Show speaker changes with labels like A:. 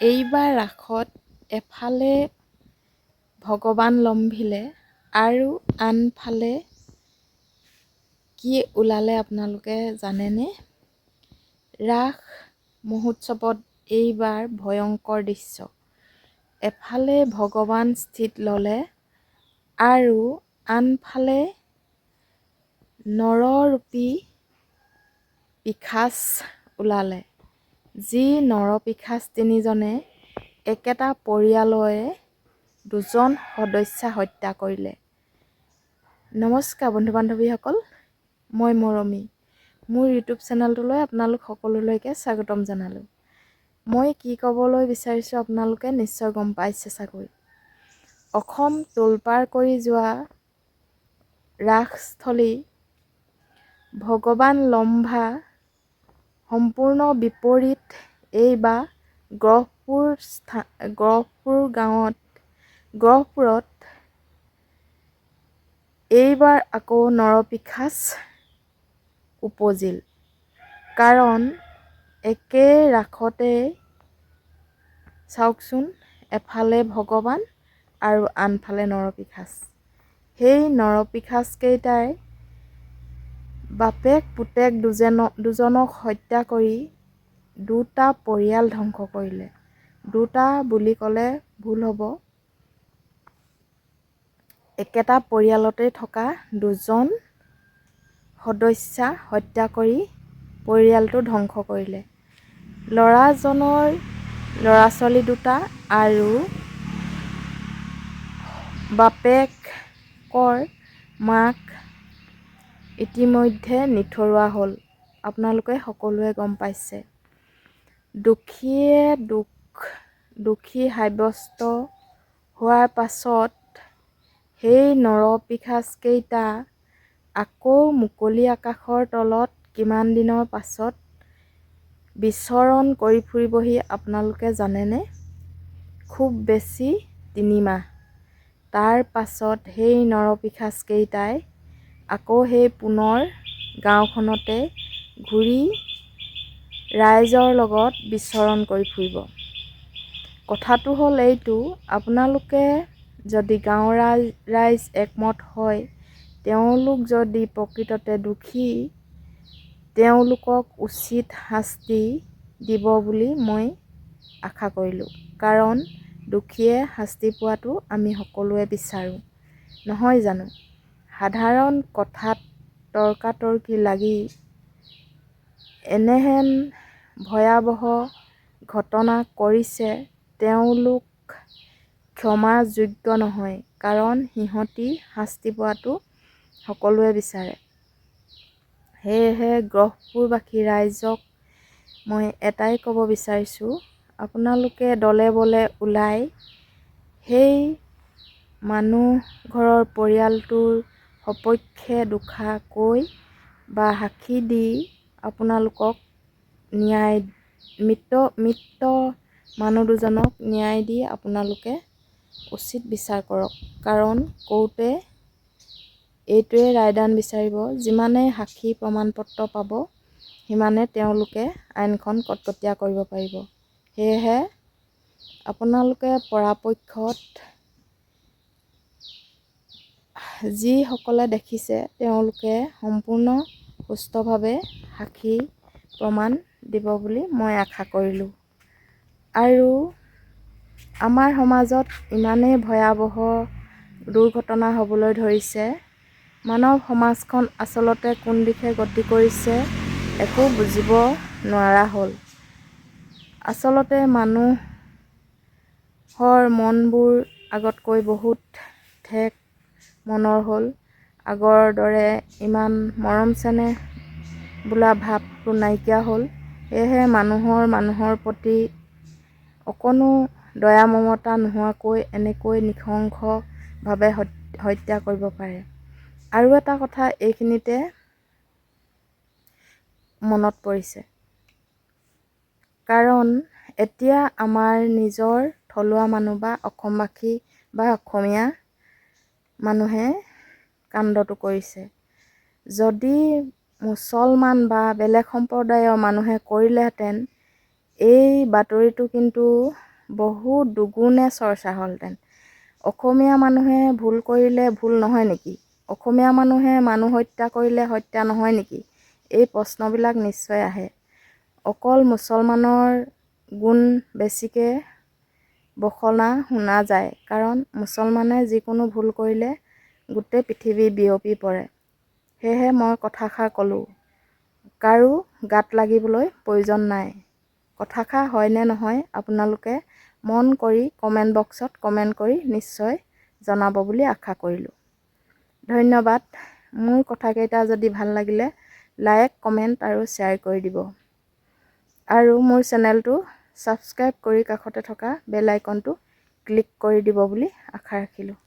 A: এইবাৰ ৰাসত এফালে ভগৱান লম্ভিলে আৰু আনফালে কি ওলালে আপোনালোকে জানেনে? ৰাস মহোৎসৱত এইবাৰ ভয়ংকৰ দৃশ্য। এফালে ভগৱান স্থিত ল'লে আৰু আনফালে নৰৰূপী পিশাচ ওলালে। যি নৰপিশাচ তিনিজনে একেটা পৰিয়ালৰে দুজন সদস্যা হত্যা কৰিলে। নমস্কাৰ বন্ধু বান্ধৱীসকল, মই মৰমী। মোৰ ইউটিউব চেনেলটোলৈ আপোনালোক সকলোলৈকে স্বাগতম জনালোঁ। মই কি ক'বলৈ বিচাৰিছোঁ আপোনালোকে নিশ্চয় গম পাইছে চাগৈ। অসম তোলপাৰ কৰি যোৱা ৰাসস্থলী ভগৱান লম্ভা সম্পূৰ্ণ বিপৰীত। এইবাৰ গহপুৰত এইবাৰ আকৌ নৰপিশাচ উপজিল। কাৰণ একে ৰাসতে চাওকচোন, এফালে ভগৱান আৰু আনফালে নৰপিশাচ। সেই নৰপিশাচকেইটাই বাপেক পুতেক দুজনক হত্যা কৰি দুটা পৰিয়াল ধ্বংস কৰিলে। দুটা বুলি ক'লে ভুল হ'ব, একেটা পৰিয়ালতে থকা দুজন সদস্যা হত্যা কৰি পৰিয়ালটো ধ্বংস কৰিলে। ল'ৰাজনৰ ল'ৰা-ছোৱালী দুটা আৰু বাপেকৰ মাক ইতিমধ্যে নিথৰুৱা হ'ল। আপোনালোকে সকলোৱে গম পাইছে। দোষী সাব্যস্ত হোৱাৰ পাছত সেই নৰপিশাচকেইটা আকৌ মুকলি আকাশৰ তলত কিমান দিনৰ পাছত বিচৰণ কৰি ফুৰিবহি আপোনালোকে জানেনে? খুব বেছি 3 মাহ। তাৰ পাছত সেই নৰপিশাচকেইটাই আকৌ সেই পুনৰ গাঁওখনতে ঘূৰি ৰাইজৰ লগত বিচৰণ কৰি ফুৰিব। কথাটো হ'ল এইটো, আপোনালোকে যদি গাঁৱৰ ৰাইজ একমত হয়, তেওঁলোক যদি প্ৰকৃততে দোষী, তেওঁলোকক উচিত শাস্তি দিব বুলি মই আশা কৰিলোঁ। কাৰণ দোষীয়ে শাস্তি পোৱাটো আমি সকলোৱে বিচাৰোঁ, নহয় জানো? সাধাৰণ কথাত তৰ্কাতৰ্কি লাগি এনেহেন ভয়াৱহ ঘটনা কৰিছে, তেওঁলোক ক্ষমাৰ যোগ্য নহয়। কাৰণ সিহঁতি শাস্তি পোৱাটো সকলোৱে বিচাৰে। সেয়েহে গহপুৰবাসী ৰাইজক মই এটাই ক'ব বিচাৰিছোঁ, আপোনালোকে দলে বলে ওলাই সেই মানুহ ঘৰৰ পৰিয়ালটোৰ সপক্ষে দুষাৰ বা সাক্ষী দি আপোনালোকক মৃত মানুহ দুজনক ন্যায় দি আপোনালোকে উচিত বিচাৰ কৰক। কাৰণ কোৰ্টে এইটোৱে ৰায়দান বিচাৰিব, যিমানে সাক্ষী প্ৰমাণপত্ৰ পাব সিমানে তেওঁলোকে আইনখন কটকটীয়া কৰিব পাৰিব। সেয়েহে আপোনালোকে পৰাপক্ষত যিসকলে দেখিছে তেওঁলোকে সম্পূৰ্ণ সুস্থভাৱে সাক্ষী প্ৰমাণ দিব বুলি মই আশা কৰিলোঁ। আৰু আমাৰ সমাজত ইমানেই ভয়াৱহ দুৰ্ঘটনা হ'বলৈ ধৰিছে, মানৱ সমাজখন আচলতে কোন দিশে গতি কৰিছে একো বুজিব নোৱাৰা হ'ল। আচলতে মানুহৰ মনবোৰ আগতকৈ বহুত ঠেক মনৰ হ'ল। আগৰ দৰে ইমান মৰম চেনেহ বোলা ভাৱটো নাইকিয়া হ'ল। সেয়েহে মানুহৰ প্ৰতি অকণো দয়া মমতা নোহোৱাকৈ এনেকৈ নৃশংসভাৱে হত্যা কৰিব পাৰে। আৰু এটা কথা এইখিনিতে মনত পৰিছে, কাৰণ এতিয়া আমাৰ নিজৰ থলুৱা মানুহ বা অসমবাসী বা অসমীয়া মানুহে কাণ্ডটো কৰিছে। যদি মুছলমান বা বেলেগ সম্প্ৰদায়ৰ মানুহে কৰিলেহেঁতেন এই বাতৰিটো কিন্তু বহু দুগুণে চৰ্চা হ'লহেঁতেন। অসমীয়া মানুহে ভুল কৰিলে ভুল নহয় নেকি? অসমীয়া মানুহে মানুহ হত্যা কৰিলে হত্যা নহয় নেকি? এই প্ৰশ্নবিলাক নিশ্চয় আহে। অকল মুছলমানৰ গুণ বেছিকৈ বখনা শুনা যায়, কাৰণ মুছলমানে যিকোনো ভুল কৰিলে গোটেই পৃথিৱী বিয়পি পৰে। সেয়েহে মই কথাষাৰ ক'লোঁ, কাৰো গাত লাগিবলৈ প্ৰয়োজন নাই। কথাষাৰ হয়নে নহয় আপোনালোকে মন কৰি কমেণ্ট বক্সত কমেণ্ট কৰি নিশ্চয় জনাব বুলি আশা কৰিলোঁ। ধন্যবাদ। মোৰ কথাকেইটা যদি ভাল লাগিলে লাইক, কমেণ্ট আৰু শ্বেয়াৰ কৰি দিব। আৰু মোৰ চেনেলটো ছাবস্ক্ৰাইব কৰি কাষতে থকা বেল আইকনটো ক্লিক কৰি দিব বুলি আশা ৰাখিলোঁ।